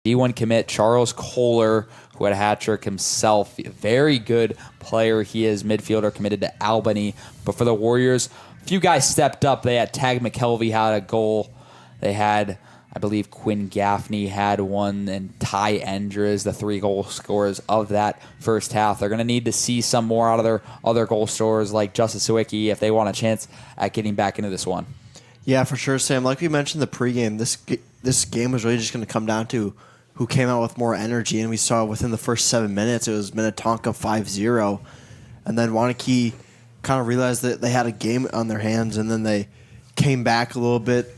D1 commit Charles Kohler, who had a hat trick himself. Very good player. He is midfielder committed to Albany. But for the Warriors, a few guys stepped up. They had Tag McKelvey had a goal. They had, I believe, Quinn Gaffney had one, and Ty Endres, the 3 goal scorers of that first half. They're going to need to see some more out of their other goal scorers like Justice Sawicki if they want a chance at getting back into this one. Yeah, for sure, Sam. Like we mentioned in the pregame, this game was really just going to come down to who came out with more energy, and we saw within the first 7 minutes it was Minnetonka 5-0, and then Wanakee kind of realized that they had a game on their hands, and then they came back a little bit,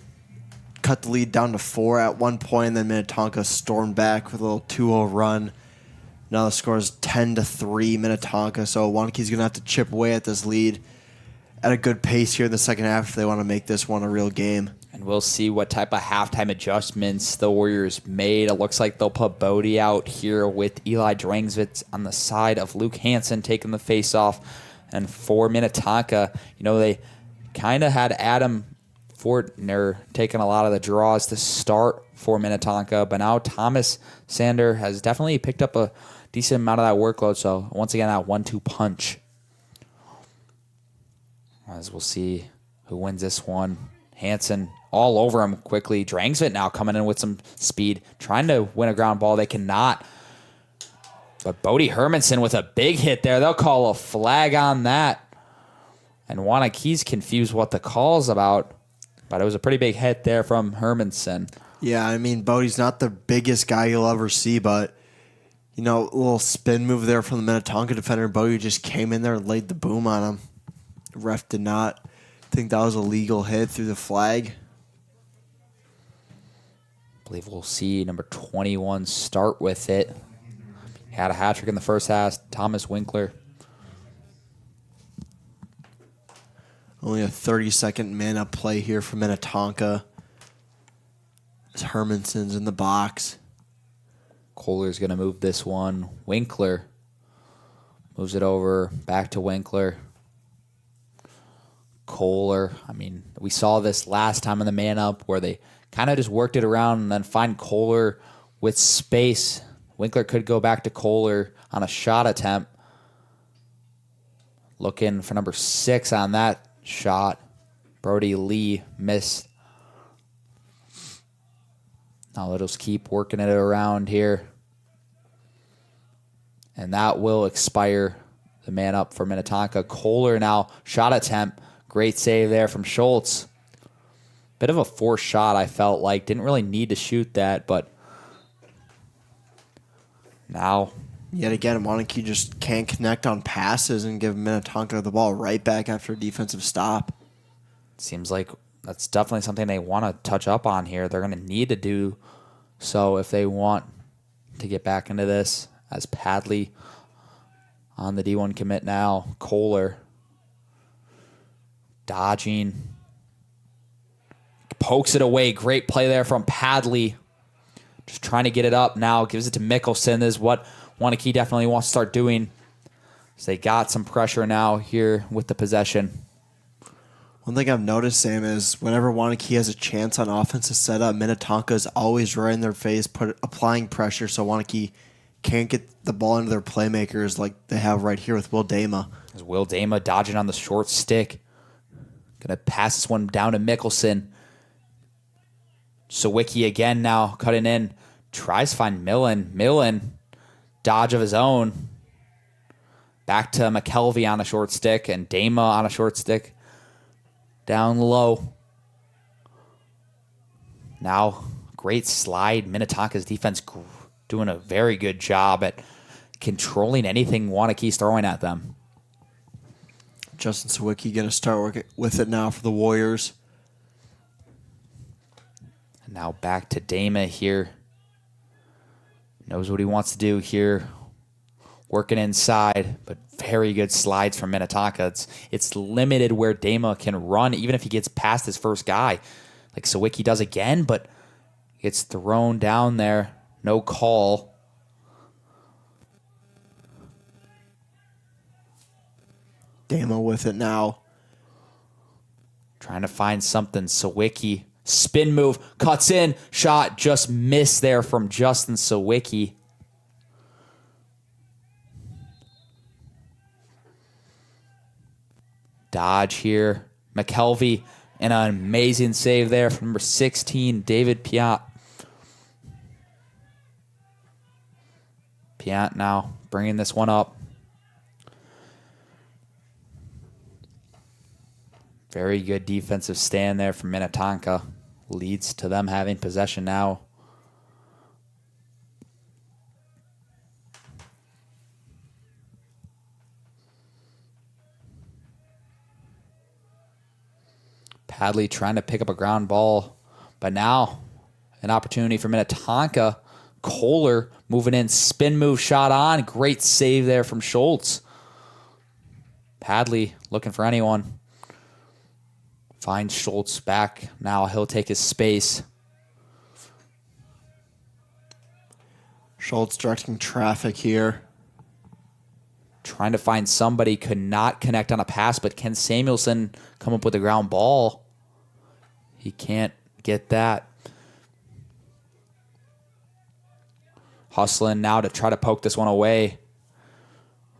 cut the lead down to 4 at one point, and then Minnetonka stormed back with a little 2-0 run. Now the score is 10-3 Minnetonka, so Wanakee's going to have to chip away at this lead at a good pace here in the second half if they want to make this one a real game. And we'll see what type of halftime adjustments the Warriors made. It looks like they'll put Bodie out here with Eli Drangsvitz on the side of Luke Hansen taking the face-off. And for Minnetonka, they kind of had Adam Fortner taking a lot of the draws to start for Minnetonka. But now Thomas Sander has definitely picked up a decent amount of that workload. So once again, that 1-2 punch. As we'll see who wins this one. Hansen all over him quickly. Drangsvit now coming in with some speed, trying to win a ground ball. They cannot. But Bodie Hermanson with a big hit there. They'll call a flag on that. And Wanakee's confused what the call's about. But it was a pretty big hit there from Hermanson. Yeah, I mean, Bodie's not the biggest guy you'll ever see, but, a little spin move there from the Minnetonka defender. Bodie just came in there and laid the boom on him. The ref did not think that was a legal hit through the flag. I believe we'll see number 21 start with it. Had a hat trick in the first half, Thomas Winkler. Only a 30-second man-up play here for Minnetonka. As Hermanson's in the box. Kohler's going to move this one. Winkler moves it over, back to Winkler. Kohler, we saw this last time in the man-up where they kind of just worked it around and then find Kohler with space. Winkler could go back to Kohler on a shot attempt. Looking for number 6 on that shot. Brody Lee missed. Now let us keep working it around here. And that will expire the man up for Minnetonka. Kohler now, shot attempt. Great save there from Schultz. Bit of a forced shot, I felt like. Didn't really need to shoot that, but now. Yet again, Wanakee just can't connect on passes and give Minnetonka the ball right back after a defensive stop. Seems like that's definitely something they want to touch up on here. They're going to need to do so if they want to get back into this. As Padley on the D1 commit now. Kohler dodging. Pokes it away. Great play there from Padley. Just trying to get it up now. Gives it to Mickelson. This is what Wanakee definitely wants to start doing. So they got some pressure now here with the possession. One thing I've noticed, Sam, is whenever Wanakee has a chance on offensive setup, Minnetonka is always right in their face, applying pressure so Wanakee can't get the ball into their playmakers like they have right here with Will Dama. As Will Dama dodging on the short stick. Going to pass this one down to Mickelson. Sawicki again now cutting in. Tries to find Millen. Millen, dodge of his own. Back to McKelvey on a short stick and Dama on a short stick. Down low. Now, great slide. Minnetonka's defense doing a very good job at controlling anything Wanakee's throwing at them. Justin Sawicki going to start working with it now for the Warriors. And now back to Dama here. Knows what he wants to do here. Working inside, but very good slides from Minnetonka. It's limited where Dama can run, even if he gets past his first guy. Like Sawicki does again, but gets thrown down there. No call. Dama with it now. Trying to find something. Sawicki Spin move, cuts in, shot just missed there from Justin Sawicki. Dodge here. McKelvey, and an amazing save there from number 16, David Piat. Piat now bringing this one up. Very good defensive stand there from Minnetonka. Leads to them having possession now. Hadley trying to pick up a ground ball, but now an opportunity for Minnetonka. Kohler moving in, spin move, shot on. Great save there from Schultz. Hadley looking for anyone. Finds Schultz back. Now he'll take his space. Schultz directing traffic here. Trying to find somebody, could not connect on a pass, but Ken Samuelson come up with a ground ball. He can't get that. Hustling now to try to poke this one away.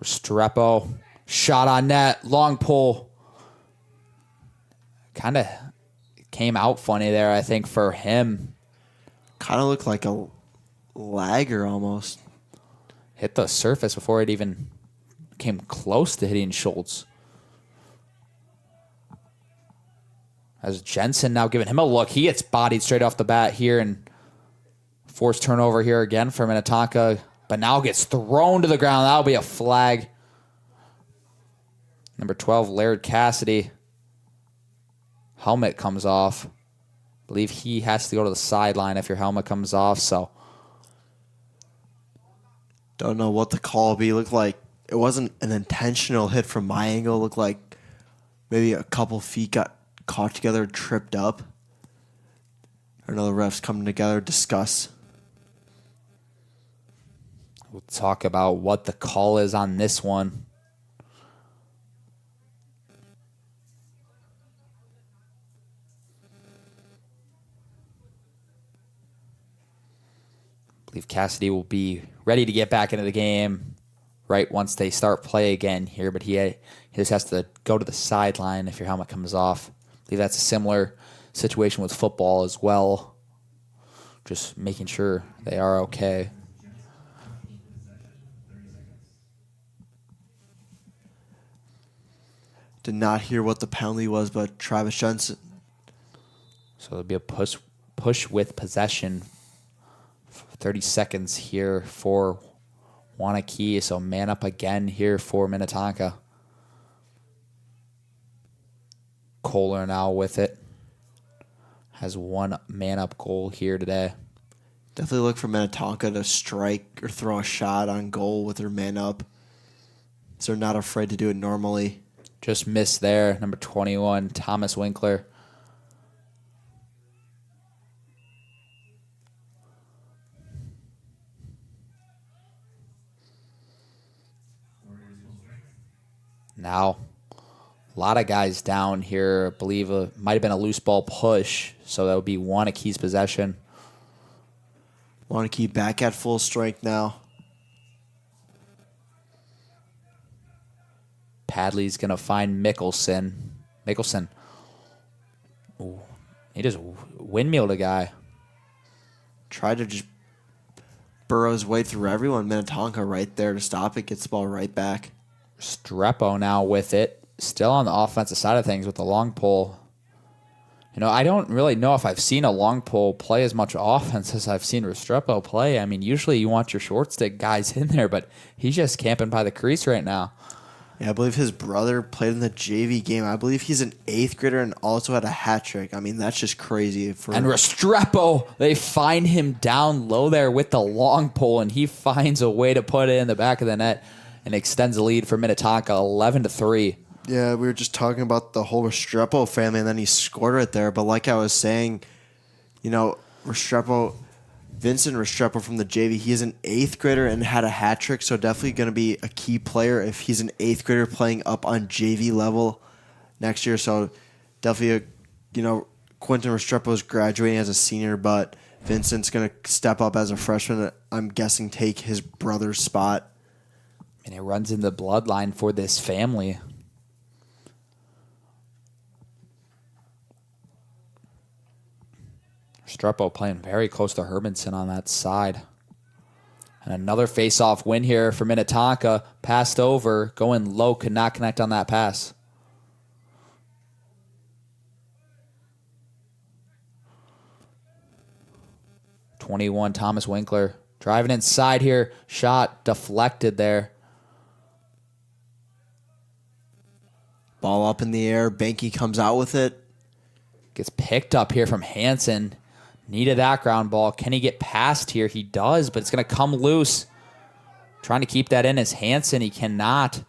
Restrepo, shot on net, long pull. Kind of came out funny there, I think, for him. Kind of looked like a lagger almost. Hit the surface before it even came close to hitting Schultz. As Jensen now giving him a look. He gets bodied straight off the bat here, and forced turnover here again for Minnetonka, but now gets thrown to the ground. That'll be a flag. Number 12, Laird Cassidy. Helmet comes off. I believe he has to go to the sideline if your helmet comes off, so. Don't know what the call will be. Looked like it wasn't an intentional hit from my angle. Looked like maybe a couple feet got caught together, tripped up. I know the refs coming together, discuss. We'll talk about what the call is on this one. I believe Cassidy will be ready to get back into the game right once they start play again here, but he just has to go to the sideline if your helmet comes off. I believe that's a similar situation with football as well. Just making sure they are okay. Did not hear what the penalty was, but Travis Jensen. So there'll be a push with possession. 30 seconds here for Wanakee. So man up again here for Minnetonka. Kohler now with it. Has one man up goal here today. Definitely look for Minnetonka to strike or throw a shot on goal with their man up. So they're not afraid to do it normally. Just missed there. Number 21, Thomas Winkler. Now, a lot of guys down here. I believe it might have been a loose ball push, so that would be Wanakee's possession. Wanakee back at full strength now. Padley's going to find Mickelson. Ooh, he just windmilled a guy. Tried to just burrow his way through everyone. Minnetonka right there to stop it. Gets the ball right back. Strepo now with it. Still on the offensive side of things with the long pull. You know, I don't really know if I've seen a long pull play as much offense as I've seen Restrepo play. I mean, usually you want your short stick guys in there, but he's just camping by the crease right now. Yeah, I believe his brother played in the JV game. I believe he's an 8th grader and also had a hat trick. I mean, that's just crazy. And Restrepo, they find him down low there with the long pull, and he finds a way to put it in the back of the net and extends the lead for Minnetonka 11-3. Yeah, we were just talking about the whole Restrepo family, and then he scored right there. But like I was saying, you know, Vincent Restrepo from the JV, he is an 8th grader and had a hat trick, so definitely going to be a key player if he's an 8th grader playing up on JV level next year. So definitely Quentin Restrepo is graduating as a senior, but Vincent's going to step up as a freshman. I'm guessing take his brother's spot. And it runs in the bloodline for this family. Restrepo playing very close to Hermanson on that side. And another face-off win here for Minnetonka. Passed over, going low, could not connect on that pass. #21, Thomas Winkler. Driving inside here. Shot deflected there. Ball up in the air. Banky comes out with it. Gets picked up here from Hansen. Needed that ground ball. Can he get past here? He does, but it's going to come loose. Trying to keep that in as Hansen. He cannot.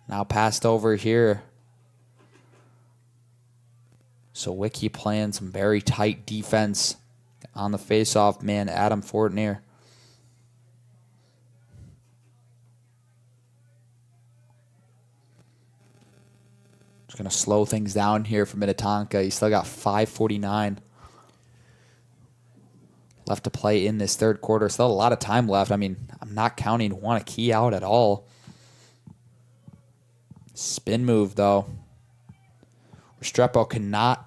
Now passed over here. So Wiki playing some very tight defense on the faceoff man, Adam Fortnier. Just going to slow things down here for Minnetonka. He's still got 5:49 left to play in this third quarter. Still a lot of time left. I mean, I'm not counting Wanakee out at all. Spin move, though. Restrepo cannot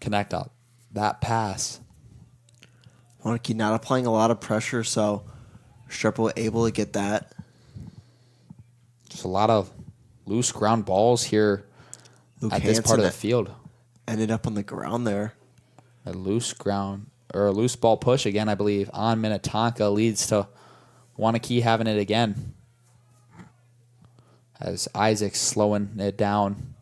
connect up that pass. Wanakee not applying a lot of pressure, so Restrepo able to get that. Just a lot of loose ground balls here Luke at this Hansen part of the field. Ended up on the ground there. A loose ground, or a loose ball push again, I believe, on Minnetonka leads to Wanakee having it again. As Isaac's slowing it down.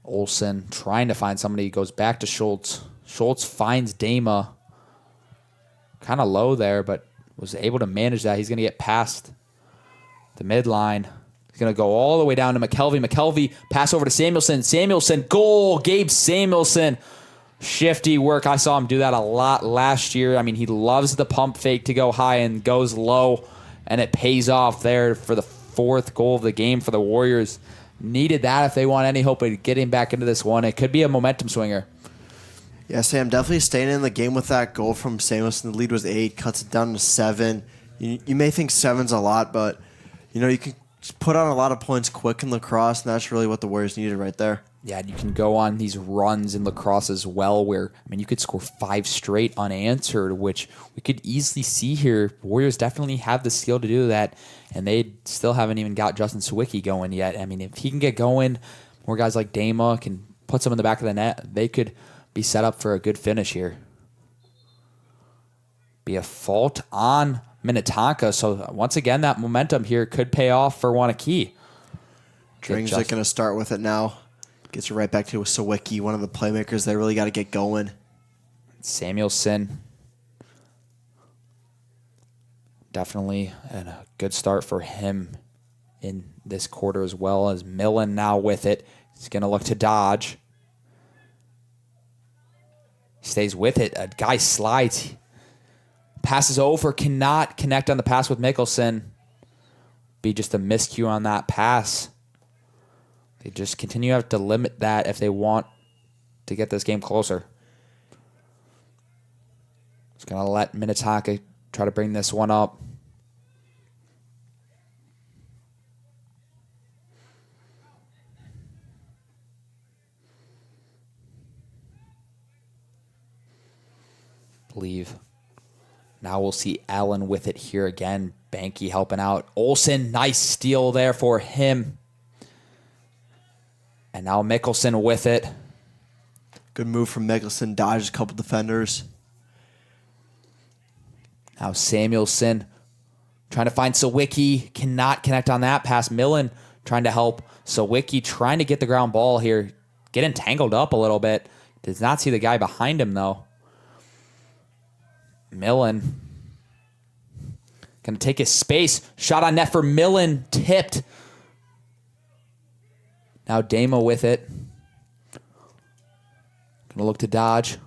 Olsen trying to find somebody, goes back to Schultz. Schultz finds Dama. Kind of low there, but was able to manage that. He's going to get past the midline. He's going to go all the way down to McKelvey. McKelvey, pass over to Samuelson. Samuelson, goal. Gabe Samuelson. Shifty work. I saw him do that a lot last year. I mean, he loves the pump fake to go high and goes low, and it pays off there for the fourth goal of the game for the Warriors. Needed that if they want any hope of getting back into this one. It could be a momentum swinger. Yeah, Sam, definitely staying in the game with that goal from Samuelson. The lead was 8, cuts it down to 7. You may think 7's a lot, but you can put on a lot of points quick in lacrosse, and that's really what the Warriors needed right there. Yeah, and you can go on these runs in lacrosse as well where, I mean, you could score 5 straight unanswered, which we could easily see here. Warriors definitely have the skill to do that, and they still haven't even got Justin Sawicki going yet. I mean, if he can get going, more guys like Dama can put some in the back of the net, they could be set up for a good finish here. Be a fault on Minnetonka, so once again, that momentum here could pay off for Wanakee. Dring's going to start with it now. Gets it right back to Sawicki, one of the playmakers they really got to get going. Samuelson. Definitely a good start for him in this quarter as well, as Millen now with it. He's going to look to dodge. Stays with it. A guy slides. Passes over. Cannot connect on the pass with Mickelson. Be just a miscue on that pass. They just continue to have to limit that if they want to get this game closer. Just going to let Minnetonka try to bring this one up. Believe. Now we'll see Allen with it here again. Banky helping out. Olsen, nice steal there for him. And now Mickelson with it. Good move from Mickelson. Dodged a couple defenders. Now Samuelson trying to find Sawicki. Cannot connect on that pass. Millen trying to help Sawicki. Trying to get the ground ball here. Getting tangled up a little bit. Does not see the guy behind him, though. Millen going to take his space. Shot on net for Millen. Tipped. Now Dama with it. Going to look to dodge.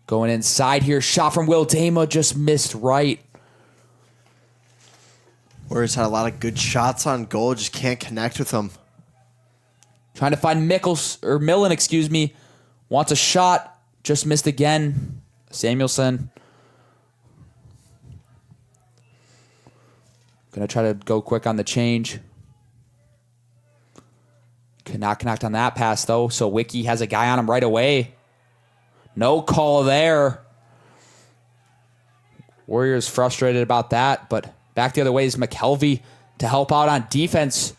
Going inside here. Shot from Will Dama. Just missed right. Warriors had a lot of good shots on goal, just can't connect with them. Trying to find Millen, excuse me. Wants a shot. Just missed again. Samuelson. Gonna try to go quick on the change. Cannot connect on that pass, though. So Wiki has a guy on him right away. No call there. Warriors frustrated about that, but back the other way is McKelvey to help out on defense.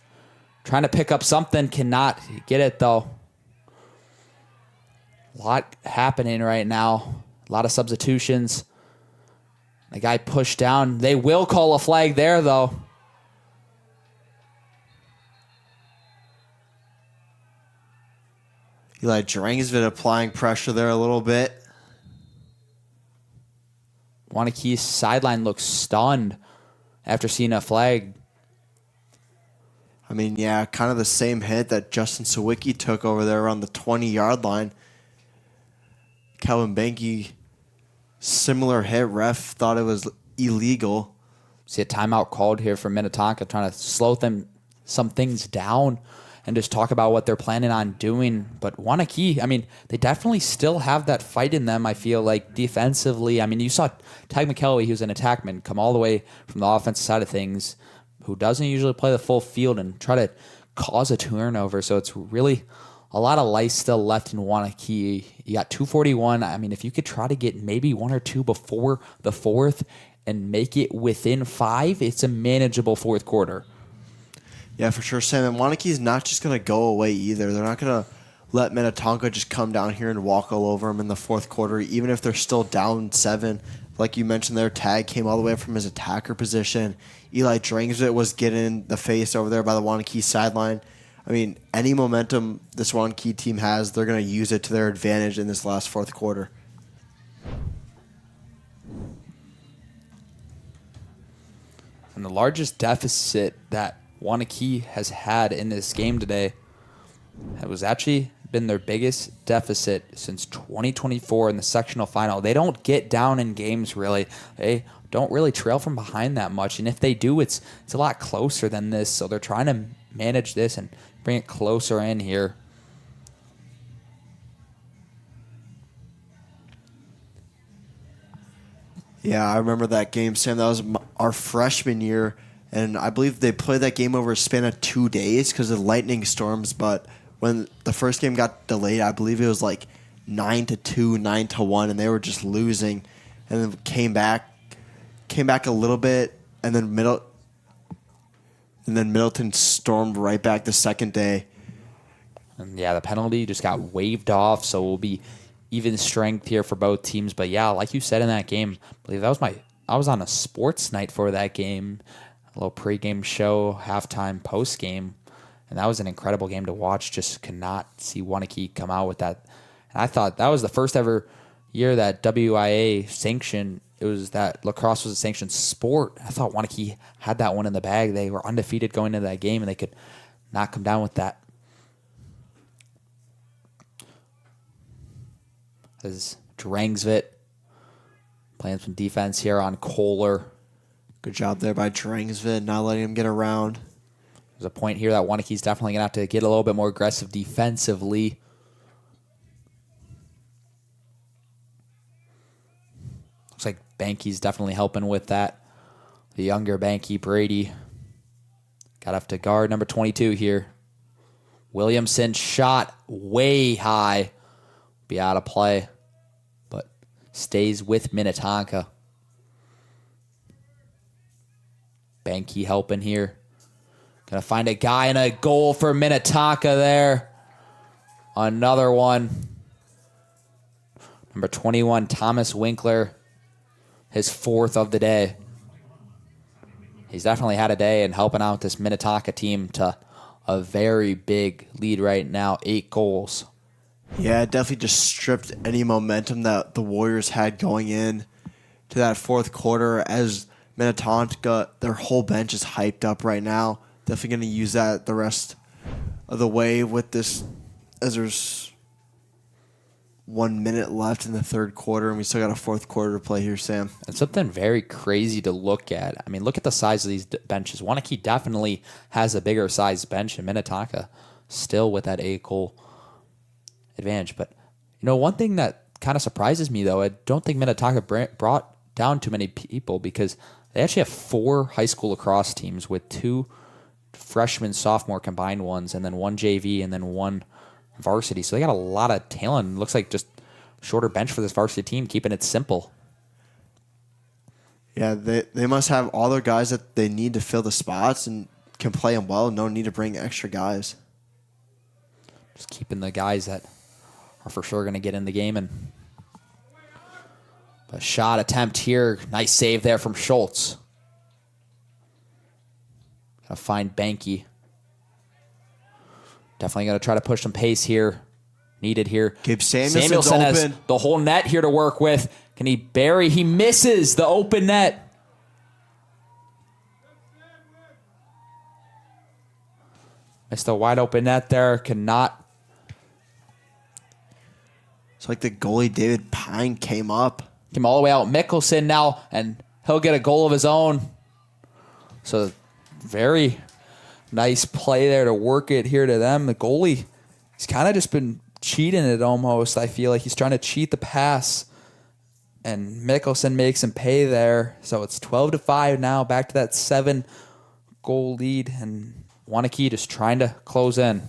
Trying to pick up something. Cannot get it, though. A lot happening right now. A lot of substitutions. The guy pushed down. They will call a flag there, though. Eli Drangsvid applying pressure there a little bit. Wanakee's sideline looks stunned after seeing a flag. I mean, yeah, kind of the same hit that Justin Sawicki took over there around the 20-yard line. Calvin Banky, similar hit. Ref thought it was illegal. See a timeout called here for Minnetonka, trying to slow some things down and just talk about what they're planning on doing. But Wanakee, I mean, they definitely still have that fight in them, I feel like, defensively. I mean, you saw Tag McKelvey, who's an attackman, come all the way from the offensive side of things, who doesn't usually play the full field, and try to cause a turnover. So it's really a lot of life still left in Wanakee. You got 2:41. I mean, if you could try to get maybe one or two before the fourth and make it within 5, it's a manageable fourth quarter. Yeah, for sure, Sam. And Wanakee's not just going to go away either. They're not going to let Minnetonka just come down here and walk all over them in the fourth quarter, even if they're still down 7. Like you mentioned, their tag came all the way from his attacker position. Eli Drangsvit was getting the face over there by the Wanakee sideline. I mean, any momentum this Wanakee team has, they're going to use it to their advantage in this last fourth quarter. And the largest deficit that Wanakee has had in this game today was actually been their biggest deficit since 2024 in the sectional final. They don't get down in games, really. They don't really trail from behind that much. And if they do, it's a lot closer than this. So they're trying to manage this and bring it closer in here. Yeah, I remember that game, Sam. That was our freshman year, and I believe they played that game over a span of 2 days because of lightning storms. But when the first game got delayed, I believe it was like 9-2, 9-1, and they were just losing, and then came back a little bit, and then Middleton stormed right back the second day. And yeah, the penalty just got waved off, so we'll be even strength here for both teams. But yeah, like you said in that game, I believe I was on a sports night for that game, a little pregame show, halftime, postgame, and that was an incredible game to watch. Just could not see Wanakee come out with that. And I thought that was the first ever year that WIA sanctioned. It was that lacrosse was a sanctioned sport. I thought Wanakee had that one in the bag. They were undefeated going into that game, and they could not come down with that. As Drangsvit playing some defense here on Kohler. Good job there by Drangsvid, not letting him get around. There's a point here that Wanakee's definitely going to have to get a little bit more aggressive defensively. Looks like Banky's definitely helping with that. The younger Banky, Brady. Got up to guard number 22 here. Williamson shot way high. Be out of play, but stays with Minnetonka. Banky helping here. Gonna find a guy and a goal for Minnetonka there. Another one. Number 21, Thomas Winkler. His 4th of the day. He's definitely had a day and helping out this Minnetonka team to a very big lead right now, 8 goals. Yeah, it definitely just stripped any momentum that the Warriors had going in to that fourth quarter. As Minnetonka, their whole bench is hyped up right now. Definitely going to use that the rest of the way with this, as there's 1 minute left in the third quarter, and we still got a fourth quarter to play here, Sam. And something very crazy to look at. I mean, look at the size of these benches. Wanakee definitely has a bigger size bench, and Minnetonka still with that 8-goal advantage. But, one thing that kind of surprises me, though, I don't think Minnetonka brought down too many people because they actually have 4 high school lacrosse teams with 2 freshman, sophomore combined ones, and then 1 JV, and then 1 varsity. So they got a lot of talent. Looks like just shorter bench for this varsity team, keeping it simple. Yeah, they must have all their guys that they need to fill the spots and can play them well. No need to bring extra guys. Just keeping the guys that are for sure going to get in the game. And a shot attempt here. Nice save there from Schultz. Got to find Banky. Definitely going to try to push some pace here. Needed here. Gabe Samuelson has open. the whole net here to work with. Can he bury? He misses the open net. Missed the wide open net there. Cannot. It's like the goalie David Pine came up. Came all the way out. Mickelson now, and he'll get a goal of his own. So very nice play there to work it here to them. The goalie, he's kind of just been cheating it almost. I feel like he's trying to cheat the pass. And Mickelson makes him pay there. So it's 12-5 now. Back to that 7-goal lead. And Wanakee just trying to close in.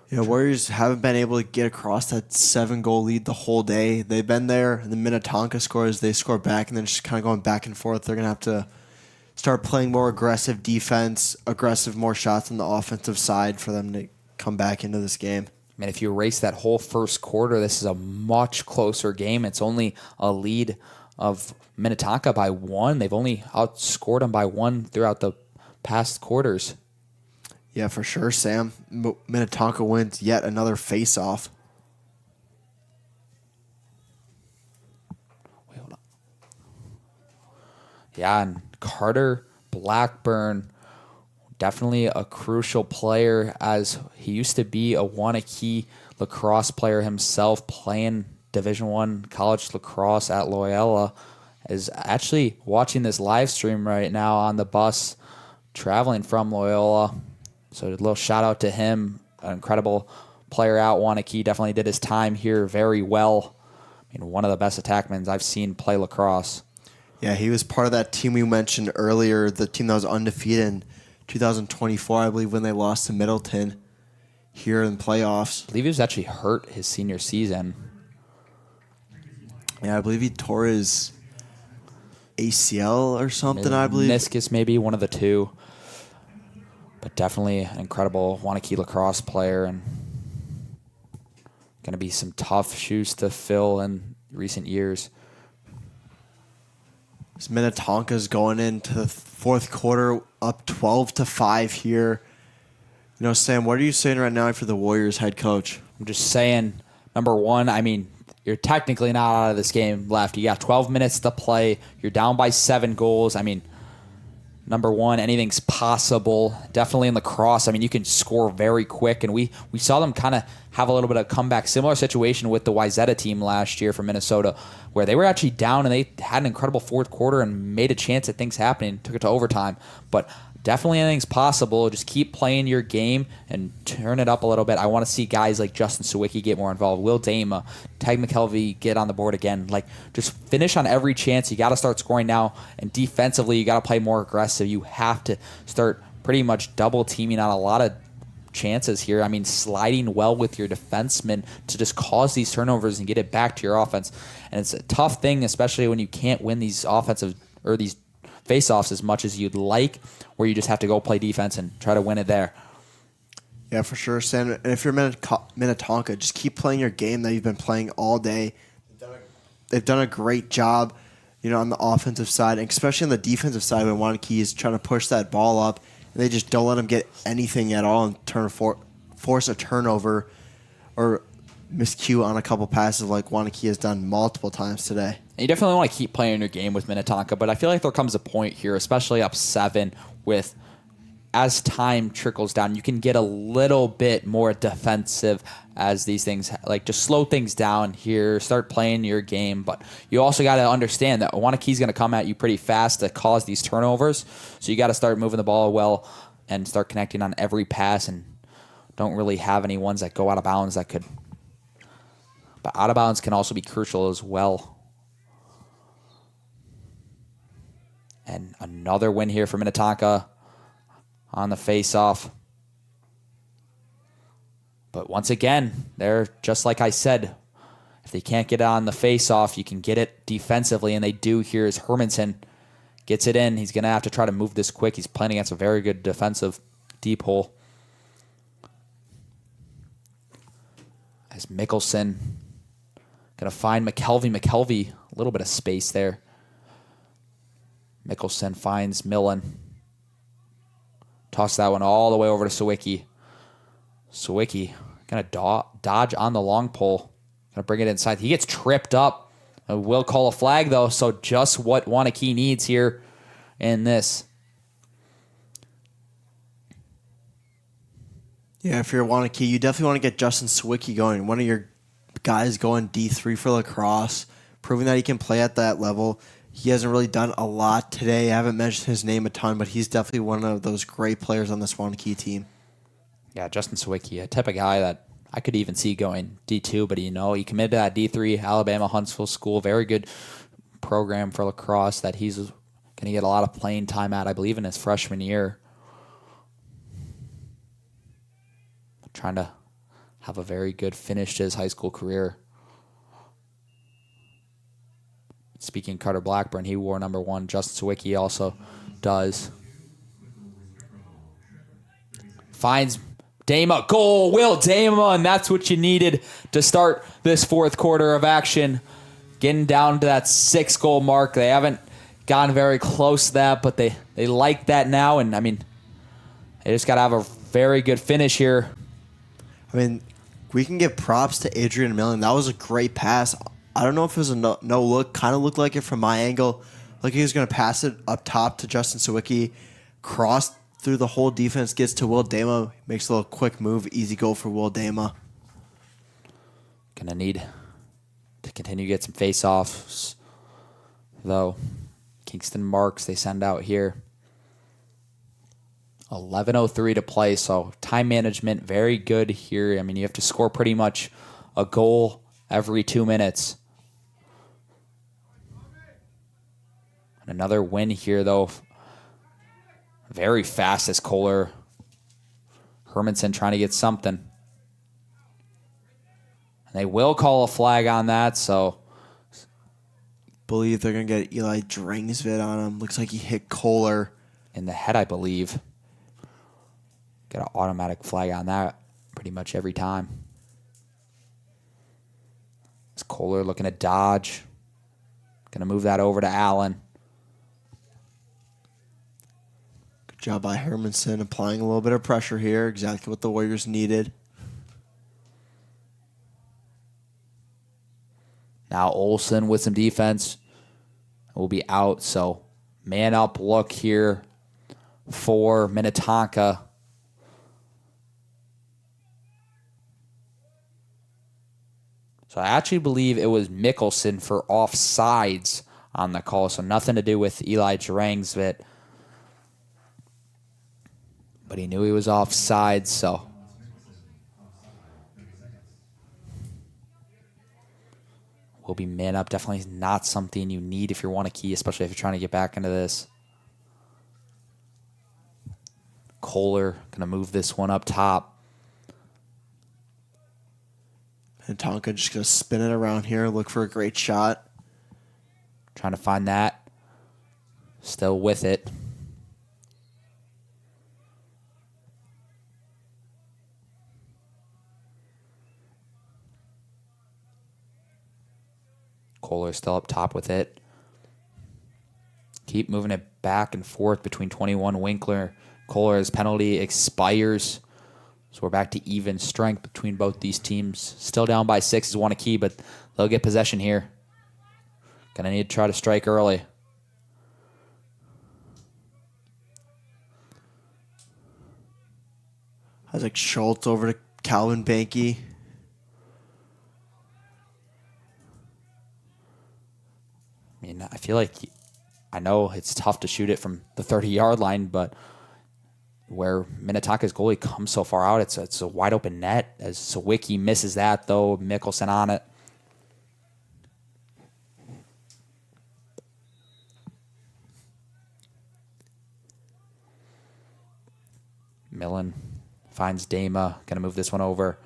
Yeah, Warriors haven't been able to get across that 7-goal lead the whole day. They've been there, and the Minnetonka scores, they score back, and then just kind of going back and forth. They're going to have to start playing more aggressive defense, more shots on the offensive side for them to come back into this game. I mean, if you erase that whole first quarter, this is a much closer game. It's only a lead of Minnetonka by 1. They've only outscored them by 1 throughout the past quarters. Yeah, for sure, Sam. Minnetonka wins yet another face-off. Wait, hold on. Yeah, and Carter Blackburn, definitely a crucial player, as he used to be a Wanakee lacrosse player himself, playing Division I college lacrosse at Loyola, is actually watching this live stream right now on the bus traveling from Loyola. So a little shout out to him, an incredible player out Wanakee. Definitely did his time here very well. I mean, one of the best attackmen I've seen play lacrosse. Yeah, he was part of that team we mentioned earlier, the team that was undefeated in 2024, I believe, when they lost to Middleton here in playoffs. I believe he was actually hurt his senior season. Yeah, I believe he tore his ACL or something, I believe. Meniscus, maybe, one of the two. But definitely an incredible Wanakee lacrosse player, and going to be some tough shoes to fill in recent years. Minnetonka's going into the fourth quarter up 12-5 here. Sam, what are you saying right now for the Warriors head coach? I'm just saying, number one, I mean, you're technically not out of this game left. You got 12 minutes to play. You're down by 7 goals. I mean, number one, anything's possible. Definitely in lacrosse, I mean, you can score very quick, and we saw them kind of have a little bit of comeback. Similar situation with the Wayzata team last year from Minnesota, where they were actually down and they had an incredible fourth quarter and made a chance at things happening, took it to overtime. But definitely anything's possible. Just keep playing your game and turn it up a little bit. I want to see guys like Justin Sawicki get more involved. Will Dama, Tag McKelvey get on the board again. Like, just finish on every chance. You got to start scoring now. And defensively, you got to play more aggressive. You have to start pretty much double teaming on a lot of chances here. I mean, sliding well with your defensemen to just cause these turnovers and get it back to your offense. And it's a tough thing, especially when you can't win these offensive or these face-offs as much as you'd like, where you just have to go play defense and try to win it there. Yeah, for sure, Sam. And if you're Minnetonka, just keep playing your game that you've been playing all day. They've done a great job, on the offensive side, and especially on the defensive side when Wanakee is trying to push that ball up, and they just don't let them get anything at all and force a turnover or miscue on a couple passes like Wanakee has done multiple times today. And you definitely want to keep playing your game with Minnetonka, but I feel like there comes a point here, especially up 7 with as time trickles down, you can get a little bit more defensive as these things, like, just slow things down here, start playing your game. But you also got to understand that Wanakee's going to come at you pretty fast to cause these turnovers. So you got to start moving the ball well and start connecting on every pass, and don't really have any ones that go out of bounds that could. But out of bounds can also be crucial as well. And another win here for Minnetonka on the face-off. But once again, they're just like I said, if they can't get it on the face-off, you can get it defensively, and they do here as Hermanson gets it in. He's going to have to try to move this quick. He's playing against a very good defensive deep hole. As Mickelson going to find McKelvey. McKelvey, a little bit of space there. Mickelson finds Millen. Toss that one all the way over to Sawicki. Sawicki going to dodge on the long pole. Going to bring it inside. He gets tripped up. Will call a flag, though, so just what Wanakee needs here in this. Yeah, if you're Wanakee, you definitely want to get Justin Sawicki going. One of your guys going D3 for lacrosse, proving that he can play at that level. He hasn't really done a lot today. I haven't mentioned his name a ton, but he's definitely one of those great players on this Wanakee team. Yeah, Justin Sawicki, a type of guy that I could even see going D2, but he committed to that D3, Alabama Huntsville School. Very good program for lacrosse that he's going to get a lot of playing time at, I believe, in his freshman year. Trying to have a very good finish to his high school career. Speaking of Carter Blackburn, he wore number 1. Justin Sawicki also does. Finds Dama. Goal, Will Dama, and that's what you needed to start this fourth quarter of action. Getting down to that 6-goal mark. They haven't gotten very close to that, but they like that now. And, they just got to have a very good finish here. We can give props to Adrian Millen. That was a great pass. I don't know if it was a no look. Kind of looked like it from my angle. Like he was going to pass it up top to Justin Sawicki. Cross through the whole defense, gets to Will Dama. Makes a little quick move. Easy goal for Will Dama. Gonna need to continue to get some face-offs, though. Kingston Marks, they send out here. 11:03 to play, so time management very good here. You have to score pretty much a goal every 2 minutes. And another win here, though. Very fast as Kohler. Hermanson trying to get something. And they will call a flag on that, so. Believe they're going to get Eli Drangsvid on him. Looks like he hit Kohler. In the head, I believe. Got an automatic flag on that pretty much every time. It's Kohler looking to dodge. Going to move that over to Allen. Good job by Hermanson applying a little bit of pressure here. Exactly what the Warriors needed. Now Olsen with some defense will be out. So man up look here for Minnetonka. So I actually believe it was Mickelson for offsides on the call. So nothing to do with Eli Drangsvit. But he knew he was offsides, so. Will be man up. Definitely not something you need if you want a key, especially if you're trying to get back into this. Kohler going to move this one up top. And Tonka just going to spin it around here, look for a great shot. Trying to find that. Still with it. Kohler still up top with it. Keep moving it back and forth between 21 Winkler. Kohler's penalty expires. So we're back to even strength between both these teams. Still down by 6 is Wanakee, but they'll get possession here. Gonna need to try to strike early. Isaac Schultz over to Calvin Banky. I mean, I feel like I know it's tough to shoot it from the 30-yard line, but where Minnetonka's goalie comes so far out, it's a wide open net. As Sawicki misses that, though, Mickelson on it. Millen finds Dama, going to move this one over.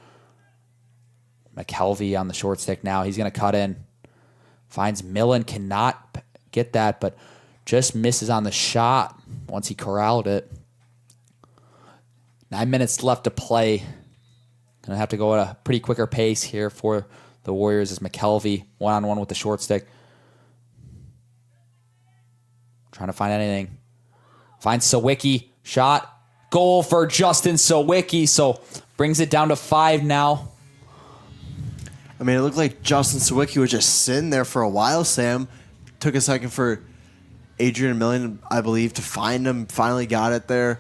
McKelvey on the short stick now. He's going to cut in. Finds Millen, cannot get that, but just misses on the shot once he corralled it. 9 minutes left to play. Going to have to go at a pretty quicker pace here for the Warriors as McKelvey, one-on-one with the short stick. Trying to find anything. Finds Sawicki, shot. Goal for Justin Sawicki, so brings it down to 5 now. I mean, it looked like Justin Sawicki was just sitting there for a while, Sam. Took a second for Adrian Millen, I believe, to find him. Finally got it there.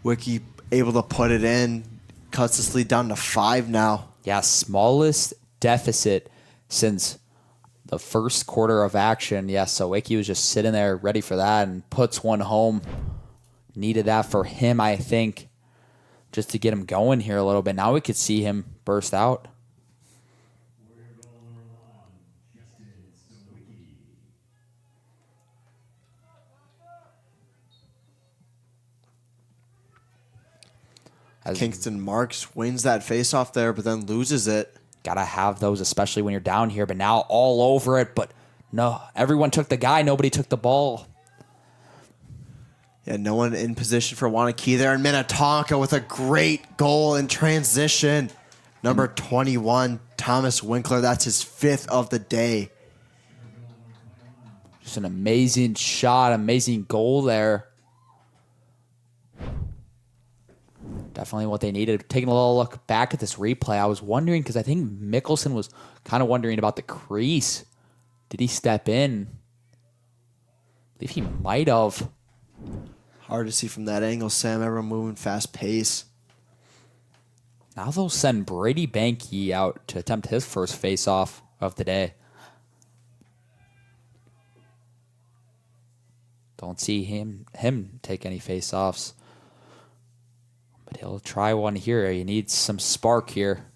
Wiki able to put it in. Cuts this lead down to 5 now. Yeah, smallest deficit since the first quarter of action. Yeah, Sawicki was just sitting there ready for that and puts one home. Needed that for him, I think, just to get him going here a little bit. Now we could see him burst out. Kingston Marks wins that faceoff there, but then loses it. Gotta have those, especially when you're down here. But now all over it. But no, everyone took the guy. Nobody took the ball. Yeah, no one in position for Wanakee there. And Minnetonka with a great goal in transition. Number 21, Thomas Winkler. That's his 5th of the day. Just an amazing shot, amazing goal there. Definitely what they needed. Taking a little look back at this replay, I was wondering, because I think Mickelson was kind of wondering about the crease. Did he step in? I believe he might have. Hard to see from that angle, Sam. Everyone moving fast pace. Now they'll send Brady Banky out to attempt his first face-off of the day. Don't see him take any face-offs. But he'll try one here. He needs some spark here.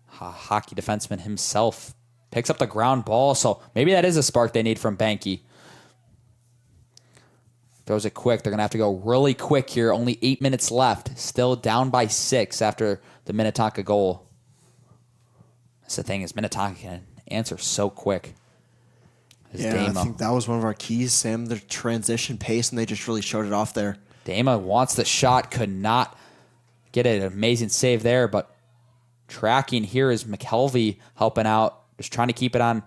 Hockey defenseman himself picks up the ground ball, so maybe that is a spark they need from Banky. Throws it quick. They're going to have to go really quick here. Only 8 minutes left. Still down by 6 after the Minnetonka goal. That's the thing, is Minnetonka can answer so quick. Yeah, I think that was one of our keys, Sam. The transition pace, and they just really showed it off there. Dama wants the shot, could not get an amazing save there, but tracking here is McKelvey helping out, just trying to keep it on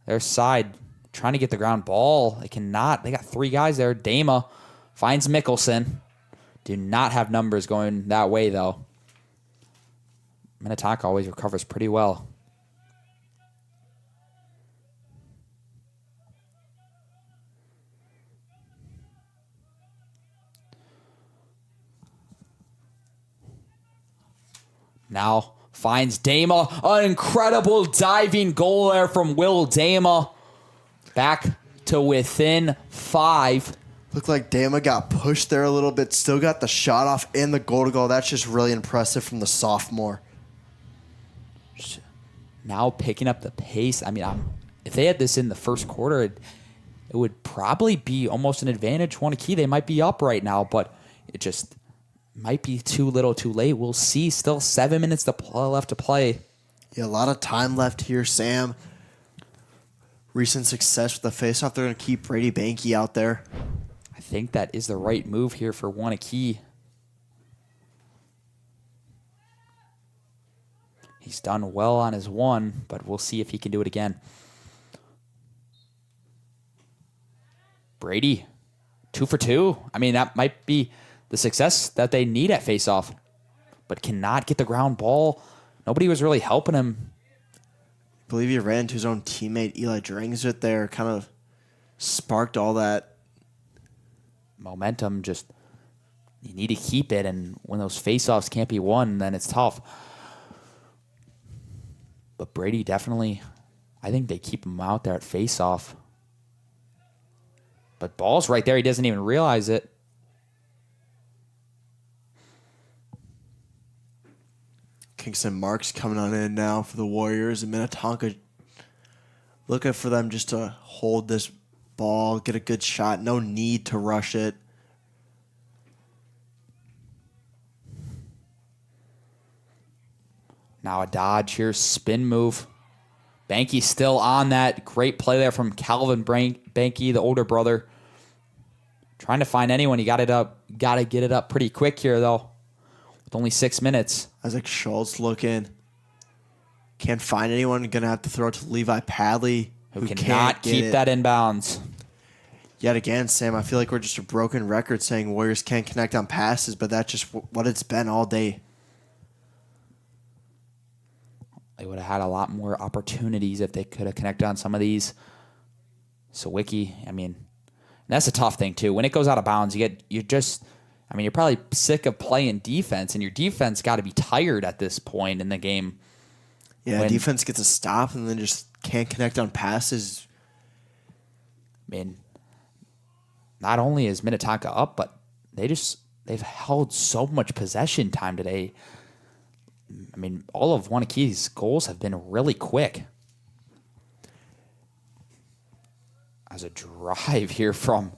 their side, trying to get the ground ball. They cannot. They got 3 guys there. Dama finds Mickelson. Do not have numbers going that way, though. Minnetonka always recovers pretty well. Now finds Dama. An incredible diving goal there from Will Dama. Back to within 5. Looked like Dama got pushed there a little bit. Still got the shot off and the goal to go. That's just really impressive from the sophomore. Now picking up the pace. I mean, if they had this in the first quarter, it would probably be almost an advantage. Wanakee, they might be up right now, but it just might be too little too late. We'll see. Still 7 minutes left to play. Yeah, a lot of time left here, Sam. Recent success with the faceoff. They're going to keep Brady Banky out there. I think that is the right move here for Wanakee. He's done well on his one, but we'll see if he can do it again. Brady, 2 for 2. I mean, that might be the success that they need at faceoff, but cannot get the ground ball. Nobody was really helping him. I believe he ran into his own teammate, Eli Drangsvit there, kind of sparked all that. Momentum, just you need to keep it, and when those faceoffs can't be won, then it's tough. But Brady definitely, I think they keep him out there at faceoff. But ball's right there, he doesn't even realize it. Kingston Marks coming on in now for the Warriors, and Minnetonka looking for them just to hold this ball, get a good shot. No need to rush it. Now a dodge here, spin move. Banky still on that. Great play there from Calvin Banky, the older brother. Trying to find anyone. You got it up. Got to get it up pretty quick here, though. With only 6 minutes. Isaac Schultz looking. Can't find anyone. Gonna have to throw it to Levi Padley, Who cannot keep that in bounds. Yet again, Sam, I feel like we're just a broken record saying Warriors can't connect on passes, but that's just what it's been all day. They would have had a lot more opportunities if they could have connected on some of these. Sawicki, I mean, that's a tough thing too. When it goes out of bounds, you're probably sick of playing defense, and your defense got to be tired at this point in the game. Yeah, defense gets a stop and then just can't connect on passes. I mean, not only is Minnetonka up, but they've held so much possession time today. I mean, all of Wanake's goals have been really quick. As a drive here from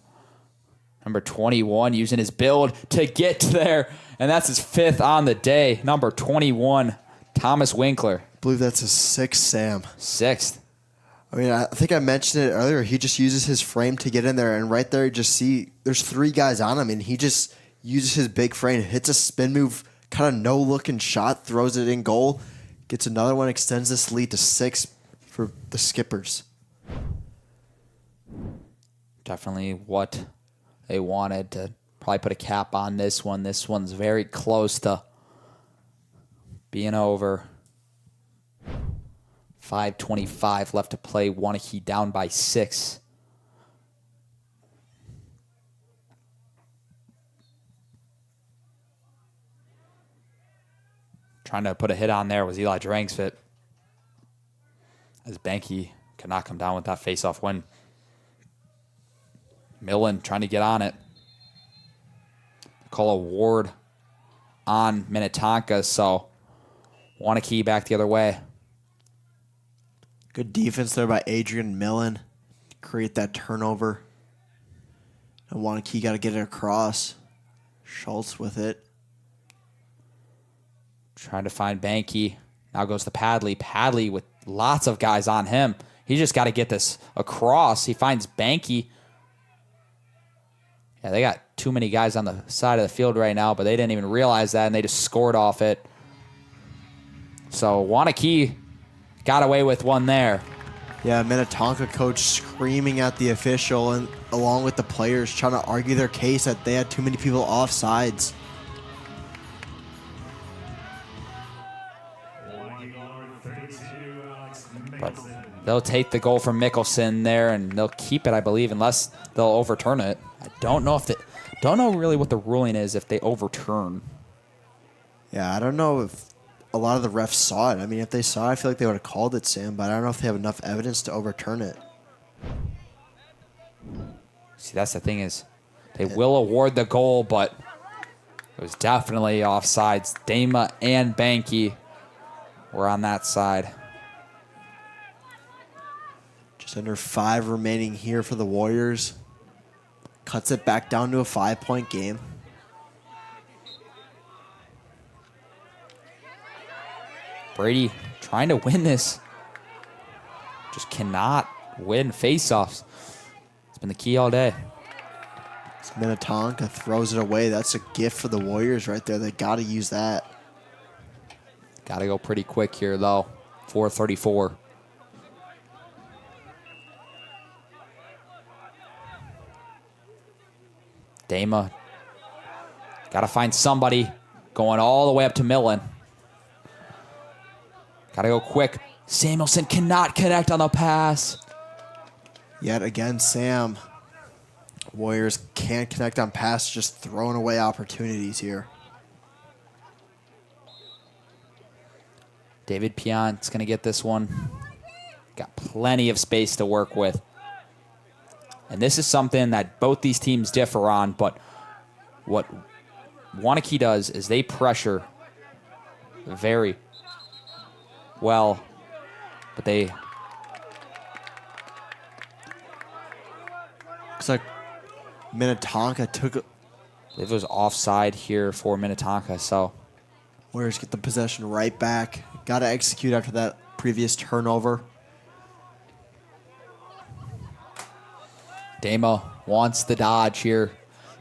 number 21, using his build to get there. And that's his 5th on the day. Number 21, Thomas Winkler. I believe that's his 6th, Sam. 6th. I mean, I think I mentioned it earlier. He just uses his frame to get in there. And right there, you just see there's 3 guys on him. And he just uses his big frame, hits a spin move, kind of no-looking shot, throws it in goal, gets another one, extends this lead to 6 for the Skippers. Definitely what they wanted to probably put a cap on this one. This one's very close to being over. 5:25 left to play. Wanakee down by 6. Trying to put a hit on there was Eli Drangsfit. As Banky could not come down with that face-off win. Millen trying to get on it. Call a Ward on Minnetonka, so Wanakee back the other way. Good defense there by Adrian Millen. Create that turnover. And Wanakee got to get it across. Schultz with it. Trying to find Banky. Now goes to Padley. Padley with lots of guys on him. He just got to get this across. He finds Banky. Yeah, they got too many guys on the side of the field right now, but they didn't even realize that, and they just scored off it. So Wanakee got away with one there. Yeah, Minnetonka coach screaming at the official and along with the players trying to argue their case that they had too many people off sides. But they'll take the goal from Mickelson there, and they'll keep it, I believe, unless they'll overturn it. I don't know really what the ruling is if they overturn. Yeah, I don't know if a lot of the refs saw it. I mean, if they saw it, I feel like they would have called it, Sam, but I don't know if they have enough evidence to overturn it. See, that's the thing is they will award the goal, but it was definitely offsides. Dama and Banky were on that side. Just under 5 remaining here for the Warriors. Cuts it back down to a 5-point game. Brady trying to win this. Just cannot win faceoffs. It's been the key all day. Minnetonka throws it away. That's a gift for the Warriors right there. They got to use that. Got to go pretty quick here, though. 4:34. Dama. Got to find somebody. Going all the way up to Millen. Got to go quick. Samuelson cannot connect on the pass. Yet again, Sam. Warriors can't connect on passes, just throwing away opportunities here. David Pion's going to get this one. Got plenty of space to work with. And this is something that both these teams differ on, but what Wanakee does is they pressure very well, but they... Looks like Minnetonka took it. It was offside here for Minnetonka, so... Warriors get the possession right back. Got to execute after that previous turnover. Dama wants the dodge here.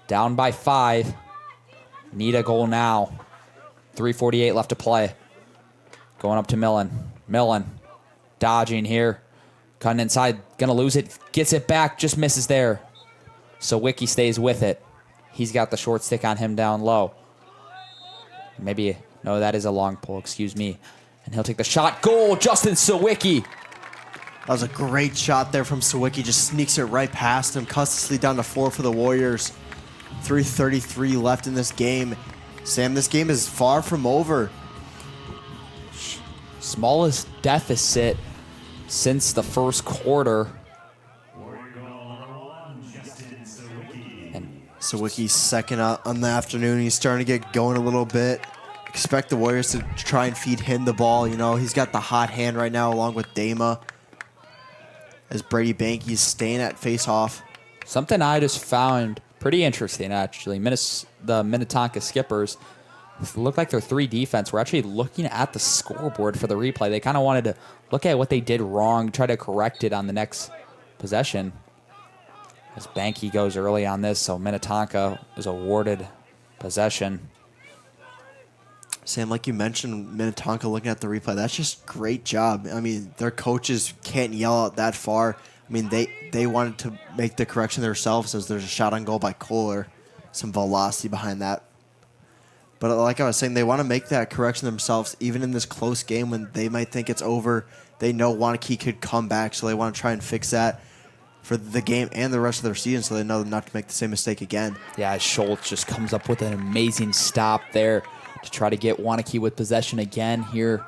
Down by 5. Need a goal now. 3:48 left to play. Going up to Millen. Millen dodging here. Cutting inside. Going to lose it. Gets it back. Just misses there. So Wiki stays with it. He's got the short stick on him down low. Maybe, no, that is a long pull. Excuse me. And he'll take the shot. Goal, Justin Sawicki. That was a great shot there from Sawicki. Just sneaks it right past him. Cuts the lead down to 4 for the Warriors. 3:33 left in this game. Sam, this game is far from over. Smallest deficit since the first quarter. And Sawicki's second on the afternoon. He's starting to get going a little bit. Expect the Warriors to try and feed him the ball. You know, he's got the hot hand right now along with Dama. As Brady Banky's staying at face-off. something I just found pretty interesting, actually. The Minnetonka Skippers look like their 3 defense were actually looking at the scoreboard for the replay. They kind of wanted to look at what they did wrong, try to correct it on the next possession. As Banky goes early on this, so Minnetonka is awarded possession. Sam, like you mentioned, Minnetonka looking at the replay, that's just great job. I mean, their coaches can't yell out that far. I mean, they wanted to make the correction themselves as there's a shot on goal by Kohler. Some velocity behind that. But like I was saying, they want to make that correction themselves, even in this close game when they might think it's over. They know Wanakee could come back, so they want to try and fix that for the game and the rest of their season so they know not to make the same mistake again. Yeah, Schultz just comes up with an amazing stop there to try to get Wanakee with possession again here.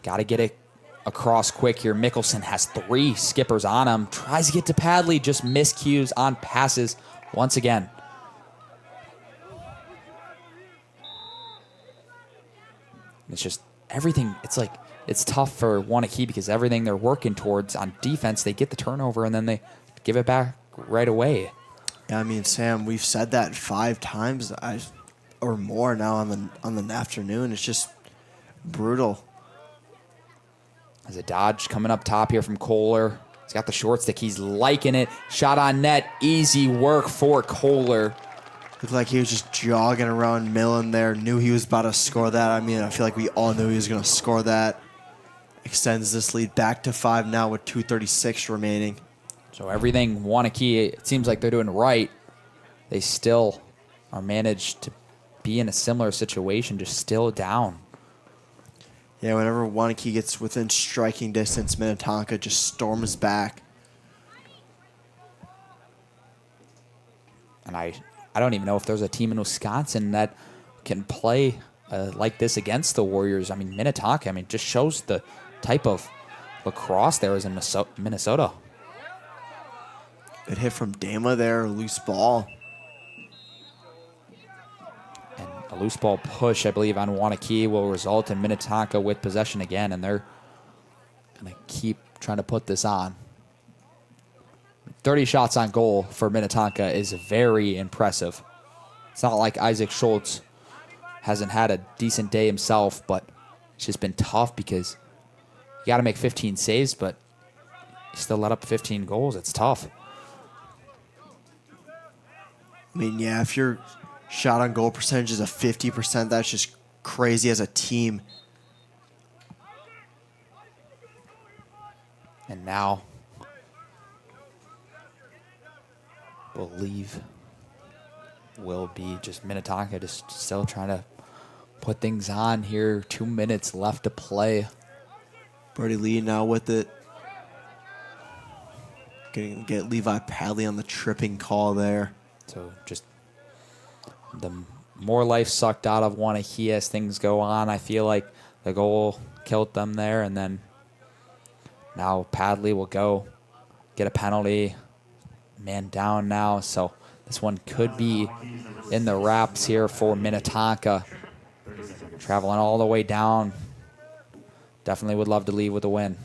Got to get it across quick here. Mickelson has 3 skippers on him. Tries to get to Padley, just miscues on passes once again. It's just everything. It's like it's tough for Wanakee because everything they're working towards on defense, they get the turnover and then they give it back right away. Yeah, I mean, Sam, we've said that 5 times or more now on the afternoon. It's just brutal. There's a dodge coming up top here from Kohler. He's got the short stick. He's liking it. Shot on net. Easy work for Kohler. Looked like he was just jogging around Millen there. Knew he was about to score that. I mean, I feel like we all knew he was going to score that. Extends this lead back to 5 now with 2:36 remaining. So everything Wanakee, it seems like they're doing right. They still are managed to be in a similar situation, just still down. Yeah, whenever Wanakee gets within striking distance, Minnetonka just storms back. And I don't even know if there's a team in Wisconsin that can play like this against the Warriors. I mean, Minnetonka, just shows the type of lacrosse there is in Minnesota. Good hit from Dama there, loose ball. And a loose ball push, I believe, on Wanakee will result in Minnetonka with possession again, and they're going to keep trying to put this on. 30 shots on goal for Minnetonka is very impressive. It's not like Isaac Schultz hasn't had a decent day himself, but it's just been tough because you got to make 15 saves, but you still let up 15 goals. It's tough. I mean, yeah, if your shot on goal percentage is a 50%, that's just crazy as a team. And now, believe will be just Minnetonka just still trying to put things on here. 2 minutes left to play. Brody Lee now with it. Get Levi Padley on the tripping call there. So just the more life sucked out of Wanakee as things go on. I feel like the goal killed them there, and then now Padley will go get a penalty. Man down now, so this one could be in the wraps here for Minnetonka. Traveling all the way down. Definitely would love to leave with a win.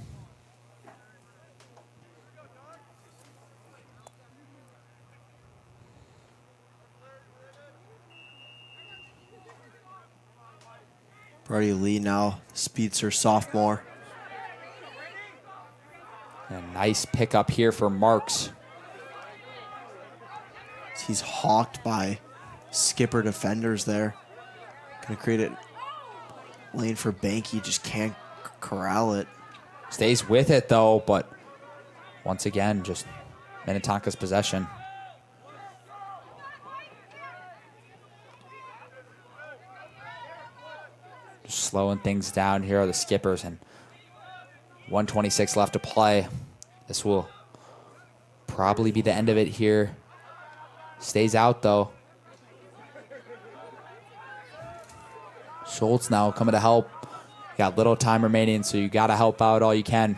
Brody Lee now, speedster sophomore. A nice pickup here for Marks. He's hawked by skipper defenders there. Going to create a lane for Banky, just can't corral it. Stays with it though, but once again, just Minnetonka's possession. Just slowing things down here are the skippers, and 1:26 left to play. This will probably be the end of it here. Stays out though. Schultz now coming to help. Got little time remaining, so you got to help out all you can.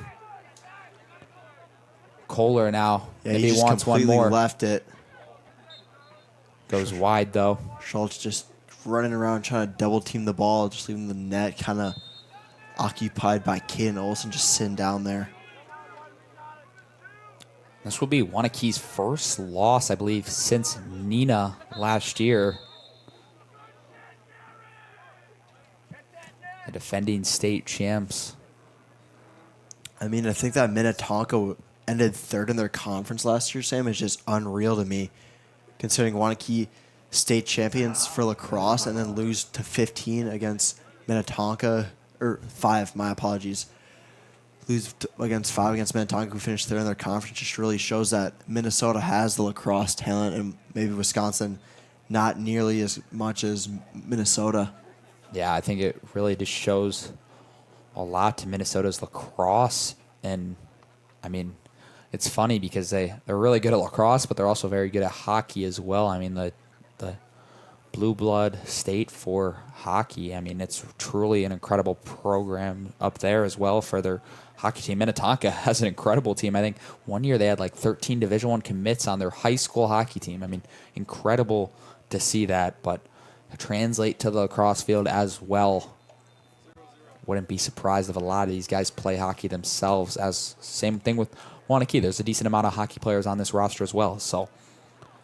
Kohler now. Yeah, maybe he just wants one completely more. left it. Goes wide though. Schultz just running around trying to double team the ball, just leaving the net kind of occupied by Caden Olsen just sitting down there. This will be Wanakee's first loss, I believe, since Nina last year. The defending state champs. I mean, I think that Minnetonka ended third in their conference last year, Sam, is just unreal to me, considering Wanakee state champions for lacrosse and then lose to 15 against Minnetonka, or 5, my apologies. Lose against 5 against Minnetonka, who finished third in their conference, just really shows that Minnesota has the lacrosse talent, and maybe Wisconsin not nearly as much as Minnesota. Yeah, I think it really just shows a lot to Minnesota's lacrosse. And, I mean, it's funny because they're really good at lacrosse, but they're also very good at hockey as well. I mean, the blue blood state for hockey. I mean, it's truly an incredible program up there as well for their hockey team. Minnetonka has an incredible team. I think one year they had like 13 Division I commits on their high school hockey team. I mean, incredible to see that, but translate to the lacrosse field as well. Wouldn't be surprised if a lot of these guys play hockey themselves. As same thing with Wanakee. There's a decent amount of hockey players on this roster as well, so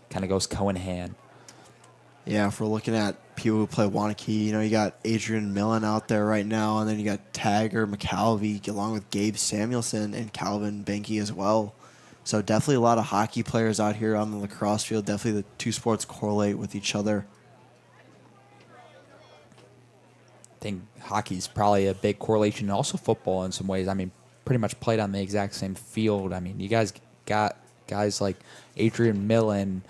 kind of goes co in hand. Yeah, if we're looking at people who play Wanakee, you got Adrian Millen out there right now, and then you got Tagger, McCalvey, along with Gabe Samuelson and Calvin Banky as well. So definitely a lot of hockey players out here on the lacrosse field. Definitely the two sports correlate with each other. I think hockey's probably a big correlation, and also football in some ways. I mean, pretty much played on the exact same field. I mean, you guys got guys like Adrian Millen,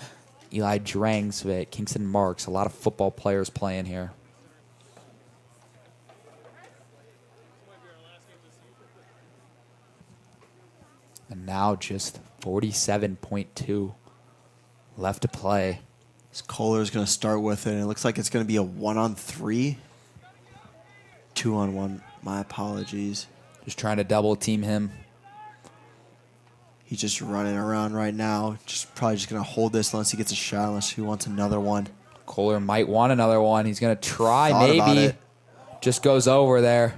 Eli Drangsvik, Kingston Marks, a lot of football players playing here. And now just 47.2 left to play. This Kohler's going to start with it, and it looks like it's going to be a 1-on-3. 2-on-1. My apologies. Just trying to double team him. He's just running around right now. Probably just going to hold this unless he gets a shot, unless he wants another one. Kohler might want another one. He's going to try, Thought about maybe. it. Just goes over there.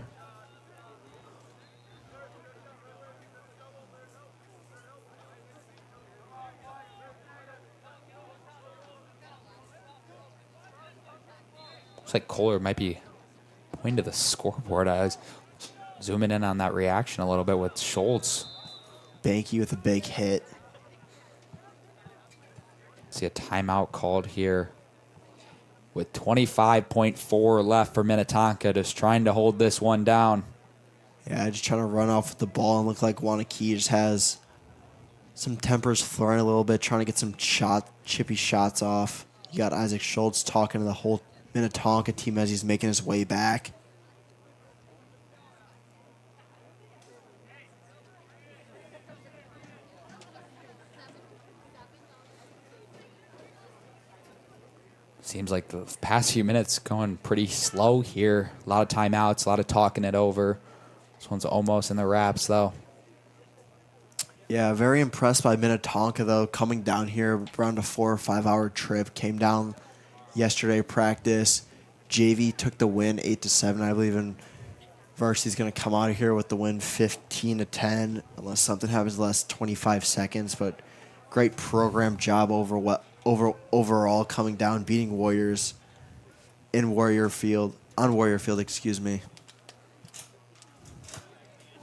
Looks like Kohler might be pointing to the scoreboard. I was zooming in on that reaction a little bit with Schultz. Banky with a big hit. See a timeout called here with 25.4 left for Minnetonka, just trying to hold this one down. Yeah, just trying to run off with the ball and look like Wanakee just has some tempers flaring a little bit, trying to get some chippy shots off. You got Isaac Schultz talking to the whole Minnetonka team as he's making his way back. Seems like the past few minutes going pretty slow here. A lot of timeouts, a lot of talking it over. This one's almost in the wraps, though. Yeah, very impressed by Minnetonka, though, coming down here around a 4 or 5 hour trip. Came down yesterday practice. JV took the win 8-7, I believe, and Varsity's going to come out of here with the win 15-10, unless something happens in the last 25 seconds. But great program job overall coming down, beating Warriors on Warrior Field, excuse me.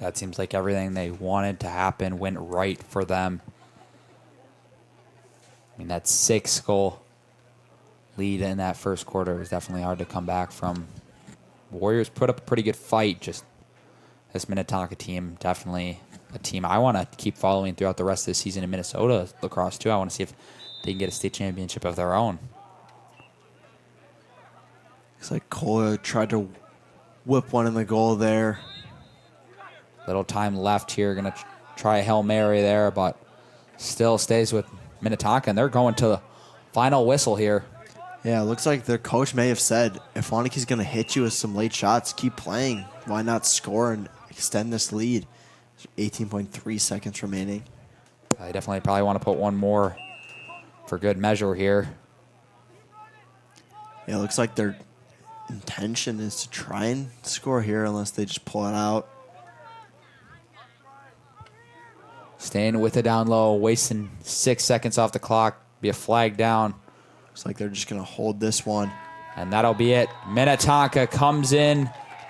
That seems like everything they wanted to happen went right for them. I mean, that 6-goal lead in that first quarter was definitely hard to come back from. Warriors put up a pretty good fight. Just this Minnetonka team, definitely a team I want to keep following throughout the rest of the season in Minnesota lacrosse, too. I want to see if they can get a state championship of their own. Looks like Kohler tried to whip one in the goal there. Little time left here. Going to try a Hail Mary there, but still stays with Minnetonka, and they're going to the final whistle here. Yeah, it looks like their coach may have said, if Waunakie's going to hit you with some late shots, keep playing. Why not score and extend this lead? 18.3 seconds remaining. I definitely probably want to put one more for good measure here. Yeah, it looks like their intention is to try and score here unless they just pull it out. Staying with it down low, wasting 6 seconds off the clock. Be a flag down. Looks like they're just going to hold this one. And that'll be it. Minnetonka comes in